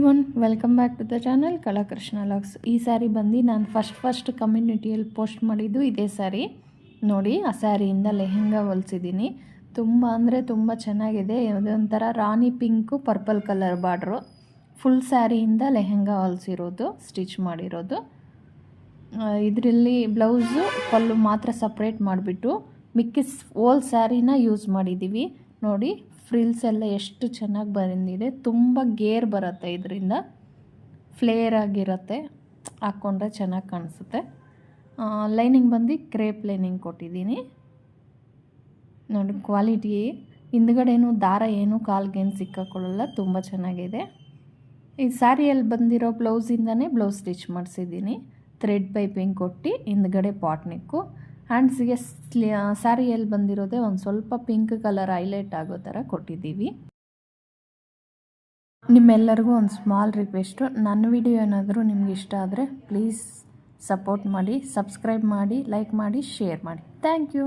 Everyone, welcome back to the channel Kalakrishna logs. ಈ ಸ್ಯಾರಿ ಬಂದು ನಾನು ಫಸ್ಟ್ ಕಮ್ಯುನಿಟಿಯಲ್ಲಿ ಪೋಸ್ಟ್ ಮಾಡಿದ್ದು ಇದೇ ಸ್ಯಾರಿ. ನೋಡಿ, ಆ ಸ್ಯಾರಿಯಿಂದ ಲೆಹೆಂಗಾ ಹೊಲಿಸಿದ್ದೀನಿ. ತುಂಬ ಅಂದರೆ ತುಂಬ ಚೆನ್ನಾಗಿದೆ. ಒಂಥರ ರಾಣಿ pink purple colour border. Full ಸ್ಯಾರಿಯಿಂದ ಲೆಹೆಂಗಾ ಹೊಲಿಸಿರೋದು, ಸ್ಟಿಚ್ ಮಾಡಿರೋದು. ಇದರಲ್ಲಿ ಬ್ಲೌಸು ಪಲ್ಲು ಮಾತ್ರ ಸಪ್ರೇಟ್ ಮಾಡಿಬಿಟ್ಟು ಮಿಕ್ಕಿ ಹೋಲ್ ಸ್ಯಾರಿನ ಯೂಸ್ ಮಾಡಿದ್ದೀವಿ. ನೋಡಿ, ಫ್ರಿಲ್ಸ್ ಎಲ್ಲ ಎಷ್ಟು ಚೆನ್ನಾಗಿ ಬಂದಿದೆ. ತುಂಬ ಗೇರ್ ಬರುತ್ತೆ, ಇದರಿಂದ ಫ್ಲೇರ್ ಆಗಿರುತ್ತೆ, ಹಾಕ್ಕೊಂಡ್ರೆ ಚೆನ್ನಾಗಿ ಕಾಣಿಸುತ್ತೆ. ಲೈನಿಂಗ್ ಬಂದು ಕ್ರೇಪ್ ಲೈನಿಂಗ್ ಕೊಟ್ಟಿದ್ದೀನಿ. ನೋಡಿ, ಕ್ವಾಲಿಟಿ ಹಿಂದ್ಗಡೆನೂ ದಾರ ಏನು ಕಾಲ್ಗೇನು ಸಿಕ್ಕಾಕೊಳ್ಳಲ್ಲ, ತುಂಬ ಚೆನ್ನಾಗಿದೆ. ಈ ಸ್ಯಾರಿಯಲ್ಲಿ ಬಂದಿರೋ ಬ್ಲೌಸಿಂದನೇ ಬ್ಲೌಸ್ ಸ್ಟಿಚ್ ಮಾಡಿಸಿದ್ದೀನಿ. ಥ್ರೆಡ್ ಪೈಪಿಂಗ್ ಕೊಟ್ಟು ಹಿಂದ್ಗಡೆ ಪಾಟ್ನಿಕ್ಕು. ಹ್ಯಾಂಡ್ಸಿಗೆ ಸ್ಯಾರಿಯಲ್ಲಿ ಬಂದಿರೋದೇ ಒಂದು ಸ್ವಲ್ಪ ಪಿಂಕ್ ಕಲರ್ ಹೈಲೈಟ್ ಆಗೋ ಥರ ಕೊಟ್ಟಿದ್ದೀವಿ. ನಿಮ್ಮೆಲ್ಲರಿಗೂ ಒಂದು ಸ್ಮಾಲ್ ರಿಕ್ವೆಸ್ಟು, ನನ್ನ ವಿಡಿಯೋ ಏನಾದರೂ ನಿಮ್ಗೆ ಇಷ್ಟ ಆದರೆ ಪ್ಲೀಸ್ ಸಪೋರ್ಟ್ ಮಾಡಿ, ಸಬ್ಸ್ಕ್ರೈಬ್ ಮಾಡಿ, ಲೈಕ್ ಮಾಡಿ, ಶೇರ್ ಮಾಡಿ. Thank you.